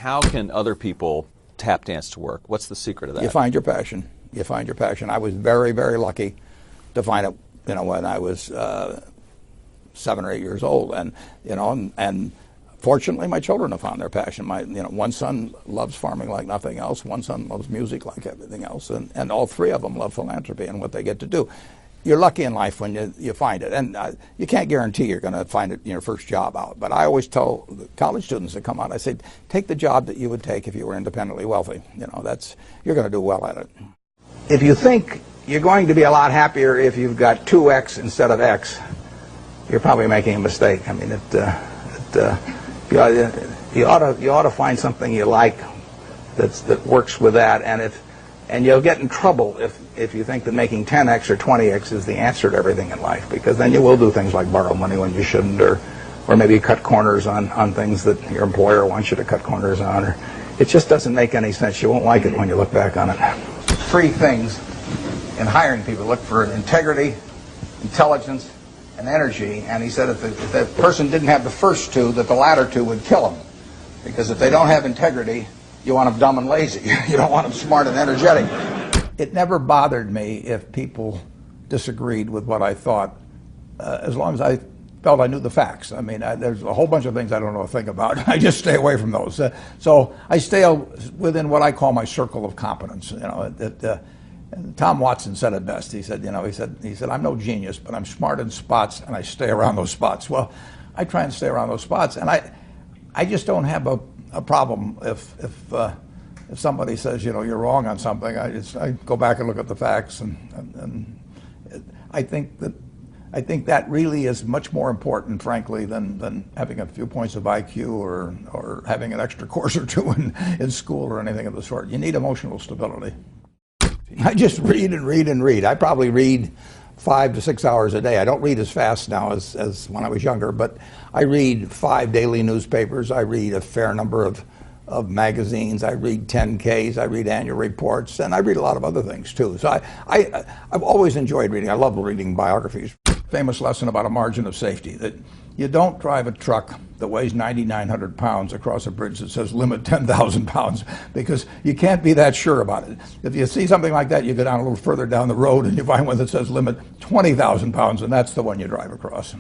how can other people tap dance to work? What's the secret of that? You find your passion. You find your passion. I was very, very lucky to find it, when I was 7 or 8 years old, and fortunately, my children have found their passion. One son loves farming like nothing else. One son loves music like everything else, and all three of them love philanthropy and what they get to do. You're lucky in life when you find it, and you can't guarantee you're going to find it in your first job out. But I always tell the college students that come out, I say, take the job that you would take if you were independently wealthy. You're going to do well at it. If you think you're going to be a lot happier if you've got 2X instead of X, you're probably making a mistake. I mean, you ought to find something you like that works with that, and you'll get in trouble if you think that making 10X or 20X is the answer to everything in life, because then you will do things like borrow money when you shouldn't, or maybe cut corners on things that your employer wants you to cut corners on. Or it just doesn't make any sense. You won't like it when you look back on it. 3 things in hiring people: look for integrity, intelligence, and energy. And he said if the person didn't have the first 2, that the latter 2 would kill them, because if they don't have integrity, you want them dumb and lazy. You don't want them smart and energetic. It never bothered me if people disagreed with what I thought, as long as I felt I knew the facts. I mean, there's a whole bunch of things I don't know a thing about. I just stay away from those. So I stay within what I call my circle of competence. Tom Watson said it best. He said, I'm no genius, but I'm smart in spots, and I stay around those spots. Well, I try and stay around those spots, and I just don't have a problem if somebody says, you're wrong on something. I go back and look at the facts, and I think that really is much more important, frankly, than having a few points of IQ or having an extra course or 2 in school or anything of the sort. You need emotional stability. I just read and read and read. I probably read 5 to 6 hours a day. I don't read as fast now as when I was younger, but I read 5 daily newspapers. I read a fair number of magazines. I read 10Ks. I read annual reports, and I read a lot of other things too. So I've always enjoyed reading. I love reading biographies. Famous lesson about a margin of safety, that you don't drive a truck that weighs 9,900 pounds across a bridge that says limit 10,000 pounds, because you can't be that sure about it. If you see something like that, you go down a little further down the road and you find one that says limit 20,000 pounds, and that's the one you drive across.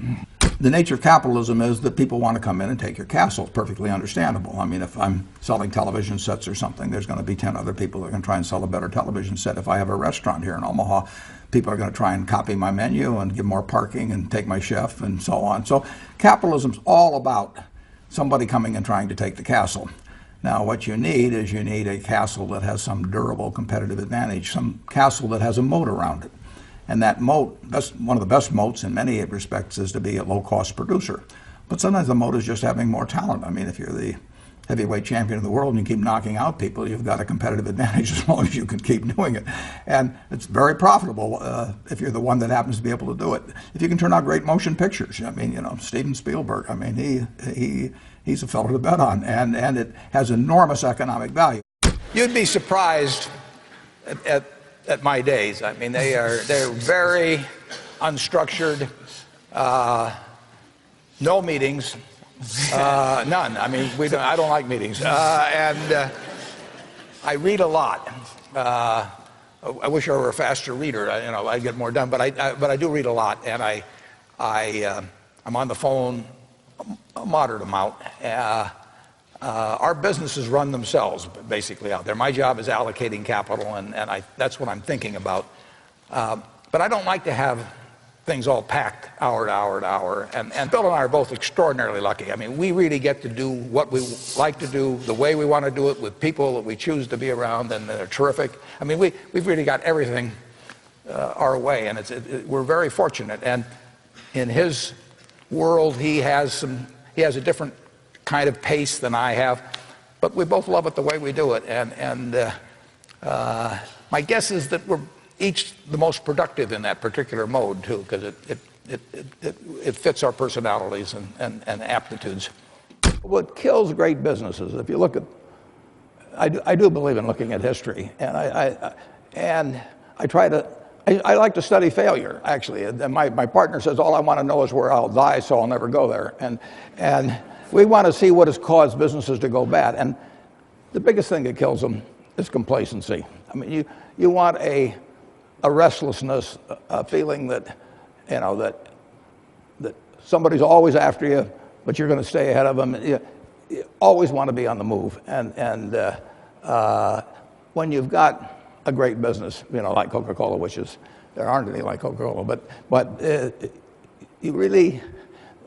The nature of capitalism is that people want to come in and take your castle. It's perfectly understandable. I mean, if I'm selling television sets or something, there's going to be 10 other people that are going to try and sell a better television set. If I have a restaurant here in Omaha, people are going to try and copy my menu and give more parking and take my chef and so on. So capitalism's all about somebody coming and trying to take the castle. Now, what you need is a castle that has some durable competitive advantage, some castle that has a moat around it. And that moat, one of the best moats in many respects, is to be a low-cost producer. But sometimes the moat is just having more talent. I mean, if you're the heavyweight champion of the world and you keep knocking out people, you've got a competitive advantage as long as you can keep doing it. And it's very profitable if you're the one that happens to be able to do it. If you can turn out great motion pictures, I mean, Steven Spielberg, I mean, he's a fellow to bet on, and it has enormous economic value. You'd be surprised at my days. I mean, they're very unstructured, no meetings. None. I mean, I don't like meetings, and I read a lot. I wish I were a faster reader. I'd get more done. But I do read a lot, and I'm on the phone a moderate amount. Our businesses run themselves basically out there. My job is allocating capital, and that's what I'm thinking about. But I don't like to have things all packed hour to hour to hour. And Bill and I are both extraordinarily lucky. I mean, we really get to do what we like to do, the way we want to do it, with people that we choose to be around, and they're terrific. I mean, we've really got everything our way, and we're very fortunate. And in his world, he has a different kind of pace than I have, but we both love it the way we do it. And my guess is that we're each the most productive in that particular mode too, because it fits our personalities and aptitudes. What kills great businesses, if you look at, I do believe in looking at history, and I like to study failure, actually. And my partner says all I want to know is where I'll die, so I'll never go there. And we want to see what has caused businesses to go bad. And the biggest thing that kills them is complacency. I mean, you want a restlessness, a feeling that, you know, that somebody's always after you, but you're going to stay ahead of them. You always want to be on the move. And when you've got a great business, you know, like Coca-Cola, which is, there aren't any like Coca-Cola, but you really,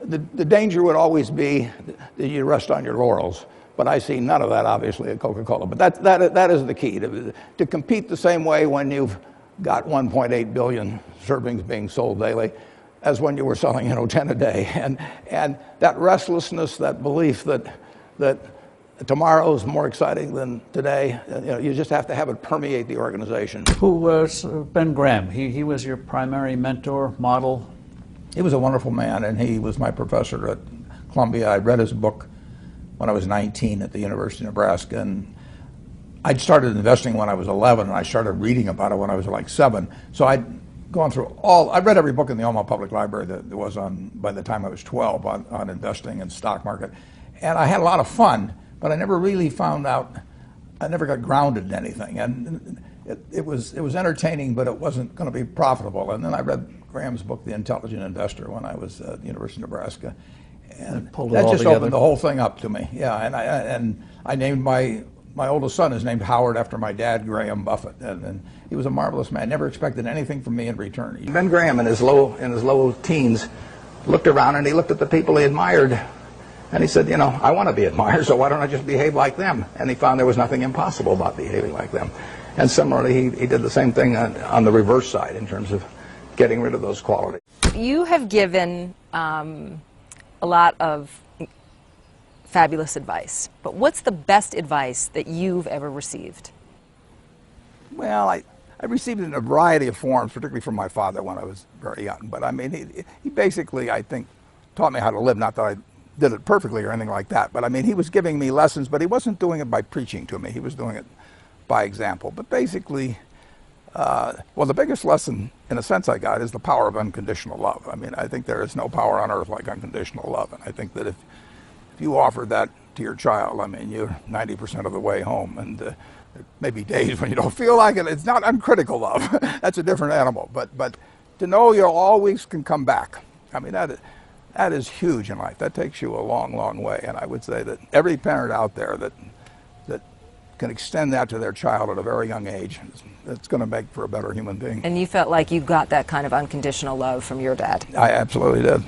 the danger would always be that you rest on your laurels. But I see none of that, obviously, at Coca-Cola. But that is the key, to compete the same way when you've got 1.8 billion servings being sold daily as when you were selling, 10 a day. And that restlessness, that belief that tomorrow's more exciting than today, you just have to have it permeate the organization. Who was Ben Graham? He was your primary mentor, model? He was a wonderful man, and he was my professor at Columbia. I read his book when I was 19 at the University of Nebraska, and I'd started investing when I was 11, and I started reading about it when I was like 7. So I'd gone through I read every book in the Omaha Public Library that there was on, by the time I was 12, on investing and stock market. And I had a lot of fun, but I never really found out, I never got grounded in anything. And it was entertaining, but it wasn't going to be profitable. And then I read Graham's book, The Intelligent Investor, when I was at the University of Nebraska. And that just opened the whole thing up to me. Yeah, and I named my oldest son is named Howard after my dad, Graham Buffett, and he was a marvelous man. Never expected anything from me in return. Ben Graham, in his low teens, looked around and he looked at the people he admired, and he said, I want to be admired, so why don't I just behave like them? And he found there was nothing impossible about behaving like them. And similarly, he did the same thing on the reverse side in terms of getting rid of those qualities. You have given a lot of fabulous advice, but what's the best advice that you've ever received? Well, I received it in a variety of forms, particularly from my father when I was very young. But I mean, he basically, I think, taught me how to live. Not that I did it perfectly or anything like that, but I mean, he was giving me lessons, but he wasn't doing it by preaching to me. He was doing it by example. But basically, well, the biggest lesson, in a sense, I got is the power of unconditional love. I mean, I think there is no power on earth like unconditional love. And I think that if you offer that to your child, I mean, you're 90% of the way home. And there may be days when you don't feel like it. It's not uncritical love. That's a different animal. But to know you always can come back, I mean, that is huge in life. That takes you a long, long way. And I would say that every parent out there that can extend that to their child at a very young age, it's going to make for a better human being. And you felt like you got that kind of unconditional love from your dad? I absolutely did.